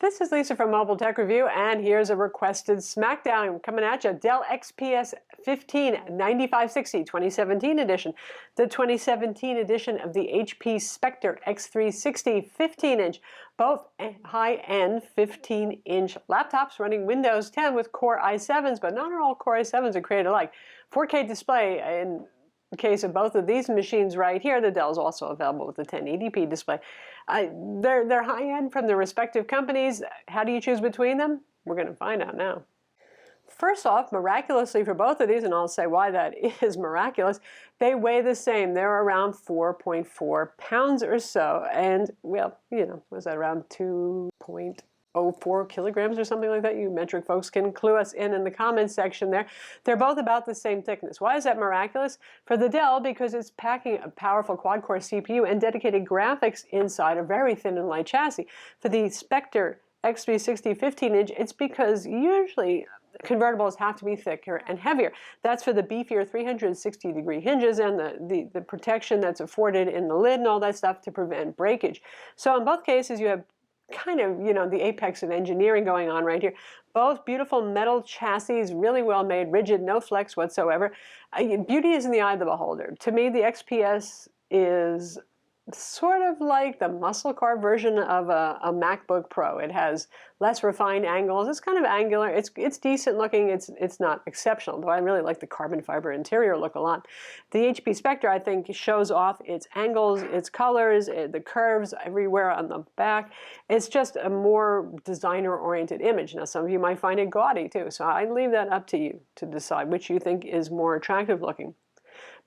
This is Lisa from Mobile Tech Review, and here's a requested Smackdown coming at you. Dell XPS 15 9560 2017 edition. The 2017 edition of the HP Spectre X360 15-inch. Both high-end 15-inch laptops running Windows 10 with Core i7s, but not all Core i7s are created alike. 4K display in the case of both of these machines right here. The Dell is also available with the 1080p display. They're high-end from their respective companies. How do you choose between them? We're going to find out now. First off, miraculously for both of these, and I'll say why that is miraculous, they weigh the same. They're around 4.4 pounds or so. And, well, you know, was that around 2.04 kilograms or something like that? You metric folks can clue us in the comments section there. They're both about the same thickness. Why is that miraculous? For the Dell, because it's packing a powerful quad-core CPU and dedicated graphics inside a very thin and light chassis. For the Spectre X360 15-inch, it's because usually convertibles have to be thicker and heavier. That's for the beefier 360-degree hinges and the protection that's afforded in the lid and all that stuff to prevent breakage. So in both cases, you have kind of, you know, the apex of engineering going on right here. Both beautiful metal chassis, really well made, rigid, no flex whatsoever. Beauty is in the eye of the beholder. To me, the XPS is sort of like the muscle car version of a MacBook Pro. It has less refined angles. It's kind of angular. It's decent looking. It's not exceptional, though I really like the carbon fiber interior look a lot. The HP Spectre, I think, shows off its angles, its colors, the curves everywhere on the back. It's just a more designer-oriented image. Now, some of you might find it gaudy, too, so I leave that up to you to decide which you think is more attractive looking.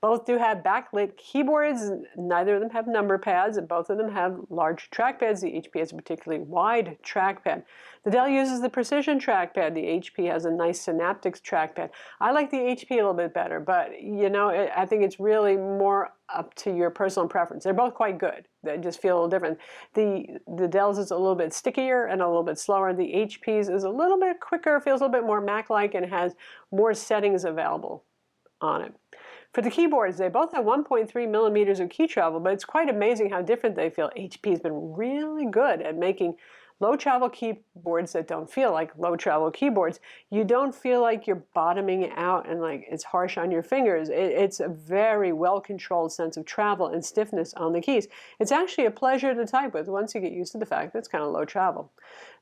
Both do have backlit keyboards. Neither of them have number pads, and both of them have large trackpads. The HP has a particularly wide trackpad. The Dell uses the Precision trackpad. The HP has a nice Synaptics trackpad. I like the HP a little bit better, but you know, I think it's really more up to your personal preference. They're both quite good. They just feel a little different. The Dell's is a little bit stickier and a little bit slower. The HP's is a little bit quicker, feels a little bit more Mac-like, and has more settings available on it. For the keyboards, they both have 1.3 millimeters of key travel, but it's quite amazing how different they feel. HP has been really good at making low travel keyboards that don't feel like low travel keyboards. You don't feel like you're bottoming out and like it's harsh on your fingers. It's a very well-controlled sense of travel and stiffness on the keys. It's actually a pleasure to type with once you get used to the fact that it's kind of low travel.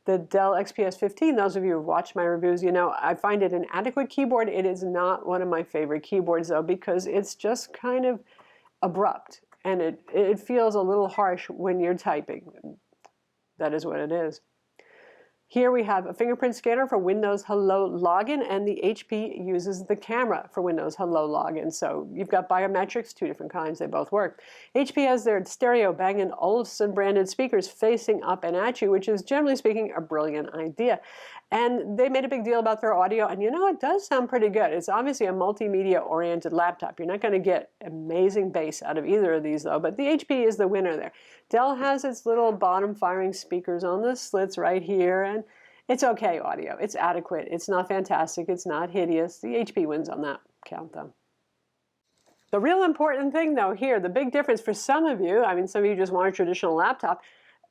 The Dell XPS 15, those of you who've watched my reviews, you know, I find it an adequate keyboard. It is not one of my favorite keyboards, though, because it's just kind of abrupt, and it feels a little harsh when you're typing. That is what it is. Here we have a fingerprint scanner for Windows Hello Login, and the HP uses the camera for Windows Hello Login. So you've got biometrics, two different kinds, they both work. HP has their stereo Bang & Olufsen branded speakers facing up and at you, which is generally speaking a brilliant idea. And they made a big deal about their audio, and you know, it does sound pretty good. It's obviously a multimedia-oriented laptop. You're not going to get amazing bass out of either of these, though, but the HP is the winner there. Dell has its little bottom-firing speakers on the slits right here, and it's okay audio. It's adequate. It's not fantastic. It's not hideous. The HP wins on that count, though. The real important thing, though, here, the big difference for some of you, I mean, some of you just want a traditional laptop,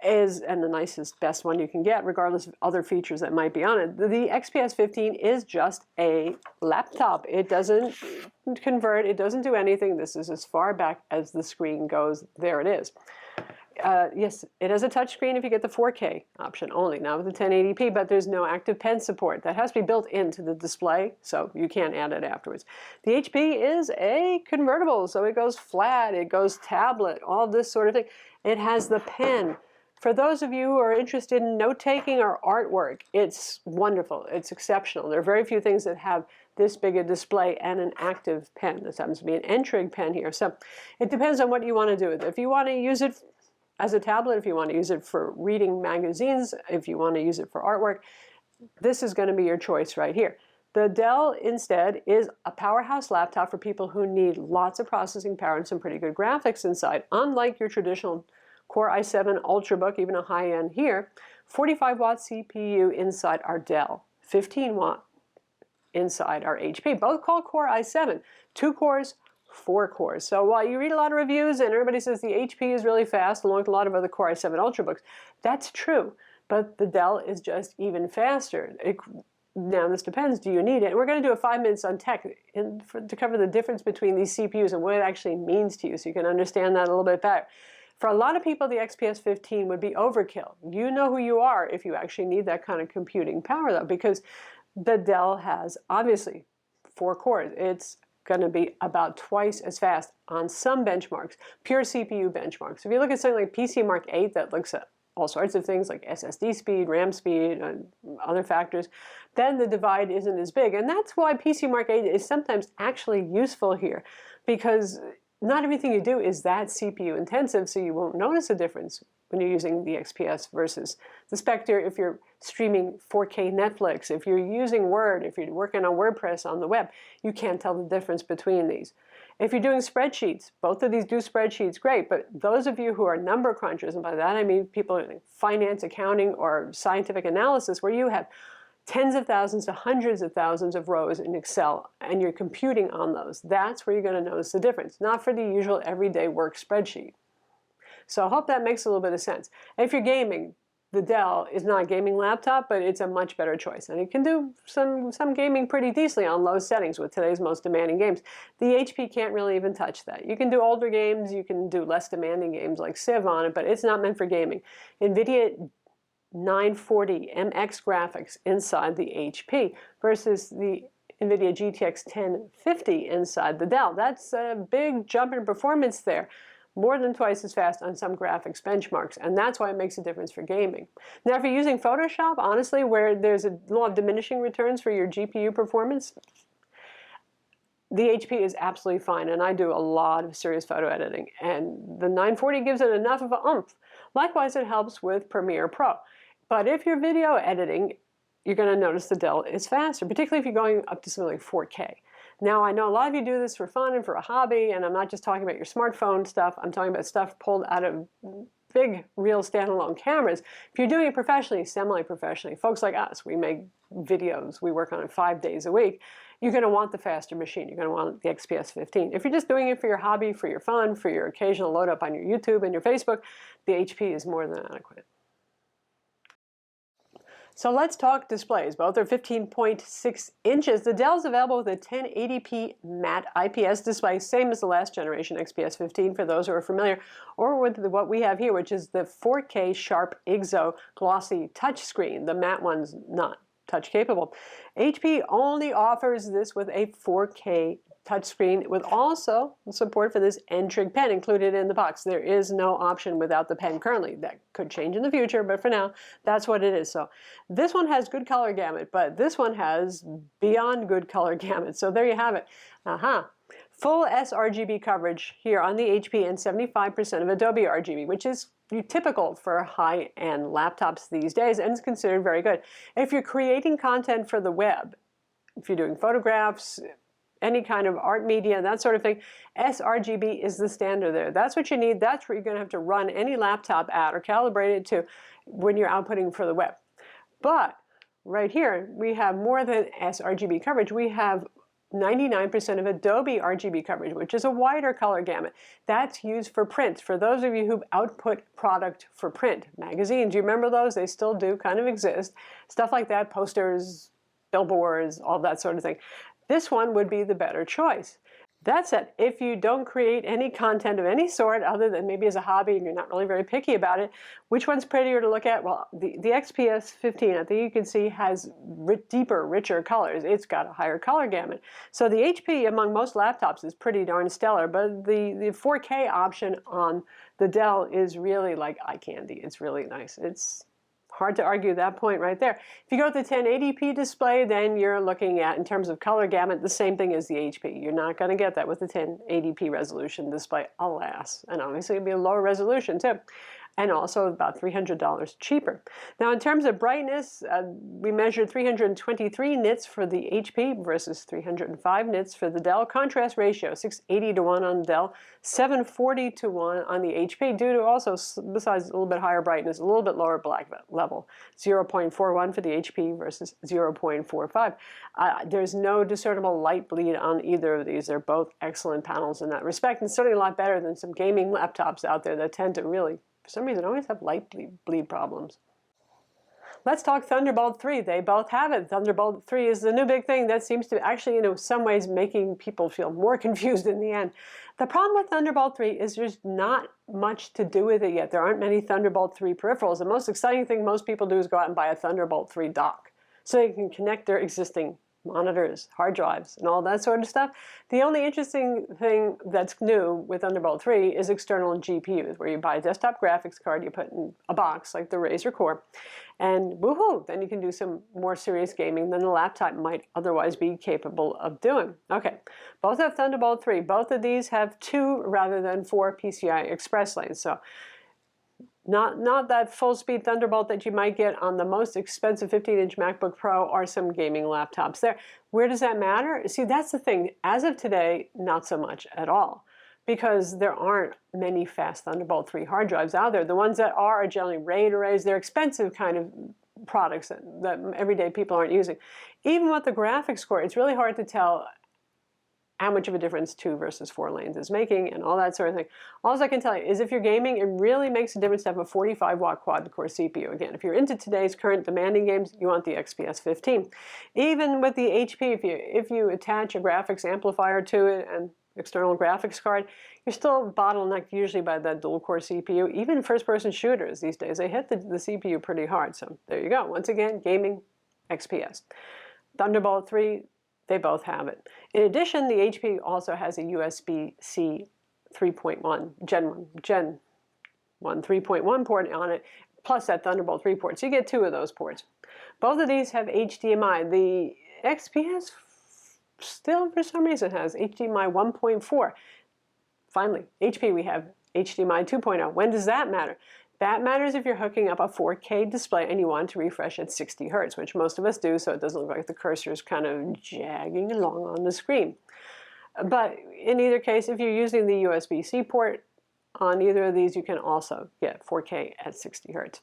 is, and the nicest, best one you can get, regardless of other features that might be on it. The XPS 15 is just a laptop. It doesn't convert. It doesn't do anything. This is as far back as the screen goes. There it is. Yes, it has a touchscreen if you get the 4K option only, not with the 1080p, but there's no active pen support. That has to be built into the display, so you can't add it afterwards. The HP is a convertible, so it goes flat, it goes tablet, all this sort of thing. It has the pen. For those of you who are interested in note-taking or artwork, it's wonderful. It's exceptional. There are very few things that have this big a display and an active pen. This happens to be an N-Trig pen here. So it depends on what you want to do with it. If you want to use it as a tablet, if you want to use it for reading magazines, if you want to use it for artwork, this is going to be your choice right here. The Dell, instead, is a powerhouse laptop for people who need lots of processing power and some pretty good graphics inside. Unlike your traditional Core i7 Ultrabook, even a high-end here, 45-watt CPU inside our Dell, 15-watt inside our HP, both called Core i7, 2 cores, 4 cores. So while you read a lot of reviews and everybody says the HP is really fast, along with a lot of other Core i7 Ultrabooks, that's true. but the Dell is just even faster. Now this depends, do you need it? And we're going to do a 5 minutes on tech to cover the difference between these CPUs and what it actually means to you so you can understand that a little bit better. For a lot of people, the XPS 15 would be overkill. You know who you are if you actually need that kind of computing power though, because the Dell has obviously 4 cores. It's going to be about twice as fast on some benchmarks, pure CPU benchmarks. If you look at something like PCMark 8 that looks at all sorts of things like SSD speed, RAM speed, and other factors, then the divide isn't as big. And that's why PCMark 8 is sometimes actually useful here, because not everything you do is that CPU intensive, so you won't notice a difference when you're using the XPS versus the Spectre if you're streaming 4K Netflix, if you're using Word, if you're working on WordPress on the web, you can't tell the difference between these. If you're doing spreadsheets, both of these do spreadsheets great, but those of you who are number crunchers, and by that I mean people in finance, accounting, or scientific analysis, where you have tens of thousands to hundreds of thousands of rows in Excel, and you're computing on those, that's where you're going to notice the difference, not for the usual everyday work spreadsheet. So I hope that makes a little bit of sense. And if you're gaming, the Dell is not a gaming laptop, but it's a much better choice. And it can do some gaming pretty decently on low settings with today's most demanding games. The HP can't really even touch that. You can do older games, you can do less demanding games like Civ on it, but it's not meant for gaming. NVIDIA 940 MX graphics inside the HP versus the NVIDIA GTX 1050 inside the Dell. That's a big jump in performance there. More than twice as fast on some graphics benchmarks, and that's why it makes a difference for gaming. Now, if you're using Photoshop, honestly, where there's a law of diminishing returns for your GPU performance, the HP is absolutely fine, and I do a lot of serious photo editing, and the 940 gives it enough of a oomph. Likewise, it helps with Premiere Pro. But if you're video editing, you're going to notice the Dell is faster, particularly if you're going up to something like 4K. Now, I know a lot of you do this for fun and for a hobby, and I'm not just talking about your smartphone stuff. I'm talking about stuff pulled out of big, real standalone cameras. If you're doing it professionally, semi-professionally, folks like us, we make videos, we work on it 5 days a week, you're going to want the faster machine. You're going to want the XPS 15. If you're just doing it for your hobby, for your fun, for your occasional load up on your YouTube and your Facebook, the HP is more than adequate. So let's talk displays. Both are 15.6 inches. The Dell's available with a 1080p matte IPS display, same as the last generation XPS 15 for those who are familiar, or with what we have here, which is the 4K Sharp IGZO glossy touchscreen. The matte one's not touch capable. HP only offers this with a 4K touchscreen with also support for this N-Trig pen included in the box. There is no option without the pen currently. That could change in the future, but for now, that's what it is. So this one has good color gamut, but this one has beyond good color gamut. So there you have it. Full sRGB coverage here on the HP and 75% of Adobe RGB, which is typical for high-end laptops these days and is considered very good. If you're creating content for the web, if you're doing photographs, any kind of art media, that sort of thing, sRGB is the standard there. That's what you need. That's what you're going to have to run any laptop at or calibrate it to when you're outputting for the web. But right here, we have more than sRGB coverage. We have 99% of Adobe RGB coverage, which is a wider color gamut. That's used for print. For those of you who output product for print, magazines, you remember those? They still do kind of exist. Stuff like that, posters, billboards, all that sort of thing. This one would be the better choice. That said, if you don't create any content of any sort other than maybe as a hobby and you're not really very picky about it, which one's prettier to look at? Well, the XPS 15, I think you can see, has deeper, richer colors. It's got a higher color gamut. So the HP among most laptops is pretty darn stellar, but the 4K option on the Dell is really like eye candy. It's really nice. It's hard to argue that point right there. If you go with the 1080p display, then you're looking at, in terms of color gamut, the same thing as the HP. You're not going to get that with the 1080p resolution display, alas. And obviously it'll be a lower resolution too. And also about $300 cheaper. Now in terms of brightness, we measured 323 nits for the HP versus 305 nits for the Dell. Contrast ratio, 680 to 1 on the Dell, 740 to 1 on the HP, due to also, besides a little bit higher brightness, a little bit lower black level, 0.41 for the HP versus 0.45. There's no discernible light bleed on either of these. They're both excellent panels in that respect, and certainly a lot better than some gaming laptops out there that tend to really, for some reason, always have light bleed problems. Let's talk Thunderbolt 3. They both have it. Thunderbolt 3 is the new big thing that seems to actually, in some ways, making people feel more confused in the end. The problem with Thunderbolt 3 is there's not much to do with it yet. There aren't many Thunderbolt 3 peripherals. The most exciting thing most people do is go out and buy a Thunderbolt 3 dock so they can connect their existing monitors, hard drives, and all that sort of stuff. The only interesting thing that's new with Thunderbolt 3 is external GPUs, where you buy a desktop graphics card, you put in a box like the Razer Core, and woohoo, then you can do some more serious gaming than the laptop might otherwise be capable of doing. Okay, both have Thunderbolt 3. Both of these have 2 rather than 4 PCI Express lanes. So not that full-speed Thunderbolt that you might get on the most expensive 15-inch MacBook Pro or some gaming laptops there. Where does that matter? See, that's the thing. As of today, not so much at all, because there aren't many fast Thunderbolt 3 hard drives out there. The ones that are generally RAID arrays. They're expensive kind of products that everyday people aren't using. Even with the graphics core, it's really hard to tell how much of a difference 2 versus 4 lanes is making and all that sort of thing. All I can tell you is if you're gaming, it really makes a difference to have a 45-watt quad-core CPU. Again, if you're into today's current demanding games, you want the XPS 15. Even with the HP, if you attach a graphics amplifier to it and external graphics card, you're still bottlenecked usually by that dual-core CPU. Even first-person shooters these days, they hit the CPU pretty hard. So there you go. Once again, gaming, XPS. Thunderbolt 3, they both have it. In addition, the HP also has a USB-C 3.1, Gen 1 3.1 port on it, plus that Thunderbolt 3 port. So you get 2 of those ports. Both of these have HDMI. The XPS still, for some reason, has HDMI 1.4. Finally, HP, we have HDMI 2.0. When does that matter? That matters if you're hooking up a 4K display and you want to refresh at 60 Hertz, which most of us do, so it doesn't look like the cursor is kind of jagging along on the screen. But in either case, if you're using the USB-C port on either of these, you can also get 4K at 60 Hertz.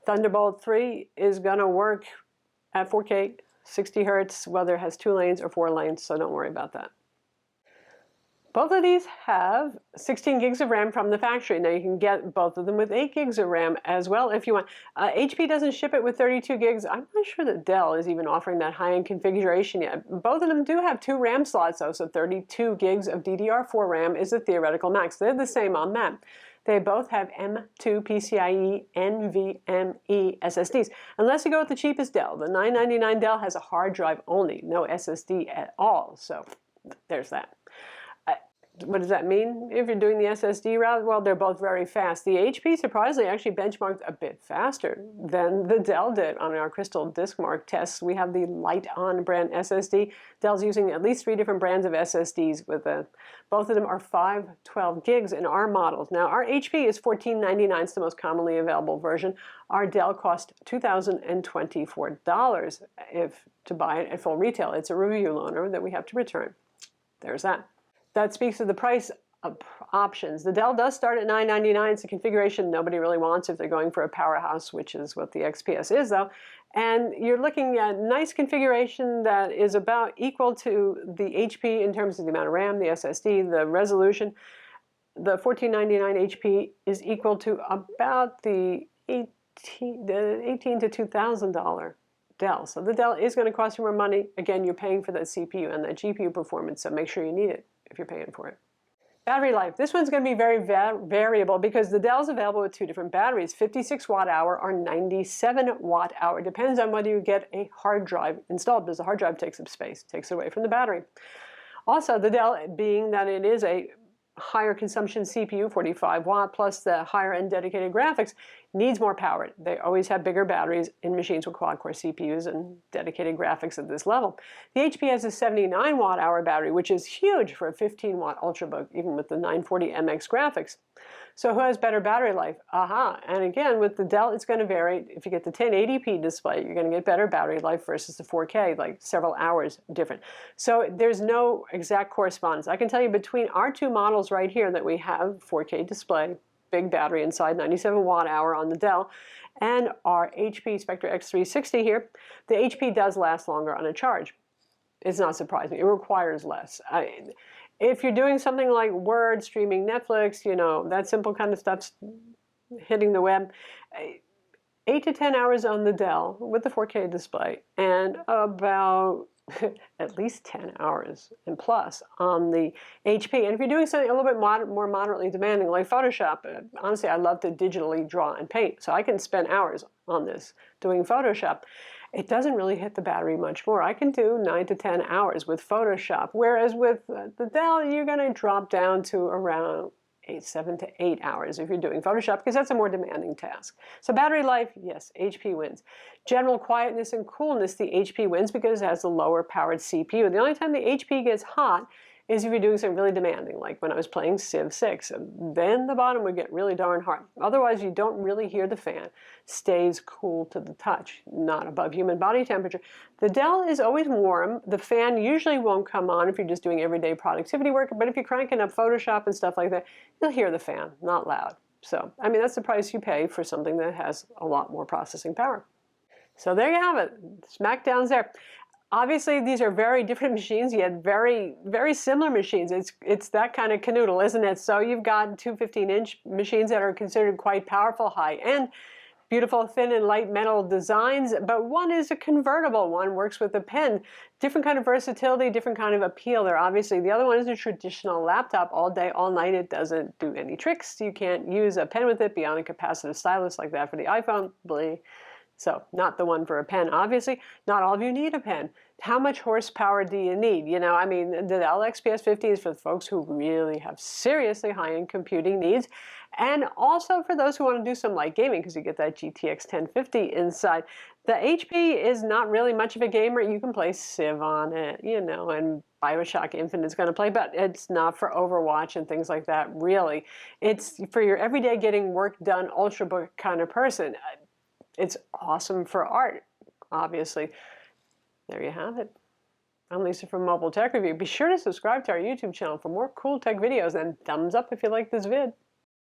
Thunderbolt 3 is going to work at 4K, 60 Hertz, whether it has 2 lanes or 4 lanes, so don't worry about that. Both of these have 16 gigs of RAM from the factory. Now you can get both of them with 8 gigs of RAM as well if you want. HP doesn't ship it with 32 gigs. I'm not sure that Dell is even offering that high-end configuration yet. Both of them do have 2 RAM slots though, so 32 gigs of DDR4 RAM is the theoretical max. They're the same on that. They both have M2 PCIe NVMe SSDs. Unless you go with the cheapest Dell. The $999 Dell has a hard drive only, no SSD at all. So there's that. What does that mean if you're doing the SSD route? Well, they're both very fast. The HP surprisingly actually benchmarked a bit faster than the Dell did on our Crystal DiskMark tests. We have the Light-On brand SSD. Dell's using at least 3 different brands of SSDs with both of them are 512 gigs in our models. Now, our HP is $1499. It's the most commonly available version. Our Dell cost $2,024 to buy it at full retail. It's a review loaner that we have to return. There's that. That speaks to the price of options. The Dell does start at $999. It's a configuration nobody really wants if they're going for a powerhouse, which is what the XPS is, though. And you're looking at nice configuration that is about equal to the HP in terms of the amount of RAM, the SSD, the resolution. The $1499 HP is equal to about the $18 to $2,000 Dell. So the Dell is going to cost you more money. Again, you're paying for that CPU and that GPU performance, so make sure you need it if you're paying for it. Battery life. This one's going to be very variable because the Dell's available with 2 different batteries, 56 watt hour or 97 watt hour. Depends on whether you get a hard drive installed, because the hard drive takes up space, takes away from the battery. Also, the Dell, being that it is a higher consumption CPU, 45 watt, plus the higher end dedicated graphics, needs more power. They always have bigger batteries in machines with quad-core CPUs and dedicated graphics at this level. The HP has a 79 watt hour battery, which is huge for a 15 watt Ultrabook, even with the 940 MX graphics. So who has better battery life? Aha! And again, with the Dell, it's going to vary. If you get the 1080p display, you're going to get better battery life versus the 4K, like several hours different. So there's no exact correspondence. I can tell you between our 2 models right here that we have, 4K display, big battery inside, 97 watt hour on the Dell, and our HP Spectre X360 here, the HP does last longer on a charge. It's not surprising. It requires less. If you're doing something like Word, streaming Netflix, that simple kind of stuff, hitting the web, 8 to 10 hours on the Dell with the 4K display, and about at least 10 hours and plus on the HP. And if you're doing something a little bit more moderately demanding, like Photoshop, honestly, I love to digitally draw and paint, so I can spend hours on this doing Photoshop. It doesn't really hit the battery much more. I can do 9 to 10 hours with Photoshop, whereas with the Dell, you're going to drop down to around 7 to 8 hours if you're doing Photoshop, because that's a more demanding task. So battery life, yes, HP wins. General quietness and coolness, the HP wins because it has a lower powered CPU. The only time the HP gets hot is if you're doing something really demanding, like when I was playing Civ 6. And then the bottom would get really darn hot. Otherwise, you don't really hear the fan. Stays cool to the touch, not above human body temperature. The Dell is always warm. The fan usually won't come on if you're just doing everyday productivity work, but if you're cranking up Photoshop and stuff like that, you'll hear the fan, not loud. So, I mean, that's the price you pay for something that has a lot more processing power. So there you have it. Smackdown's there. Obviously, these are very different machines, yet very, very similar machines. It's that kind of canoodle, isn't it? So you've got two 15-inch machines that are considered quite powerful, high-end, beautiful thin and light metal designs, but one is a convertible. One works with a pen. Different kind of versatility, different kind of appeal there, obviously. The other one is a traditional laptop, all day, all night. It doesn't do any tricks. You can't use a pen with it beyond a capacitive stylus like that for the iPhone. Blee. So not the one for a pen, obviously. Not all of you need a pen. How much horsepower do you need? You know, I mean, the Dell XPS 50 is for the folks who really have seriously high-end computing needs, and also for those who want to do some light gaming, because you get that GTX 1050 inside. The HP is not really much of a gamer. You can play Civ on it, you know, and Bioshock Infinite is going to play, but it's not for Overwatch and things like that, really. It's for your everyday getting work done, ultrabook kind of person. It's awesome for art, obviously. There you have it. I'm Lisa from Mobile Tech Review. Be sure to subscribe to our YouTube channel for more cool tech videos, and thumbs up if you like this vid.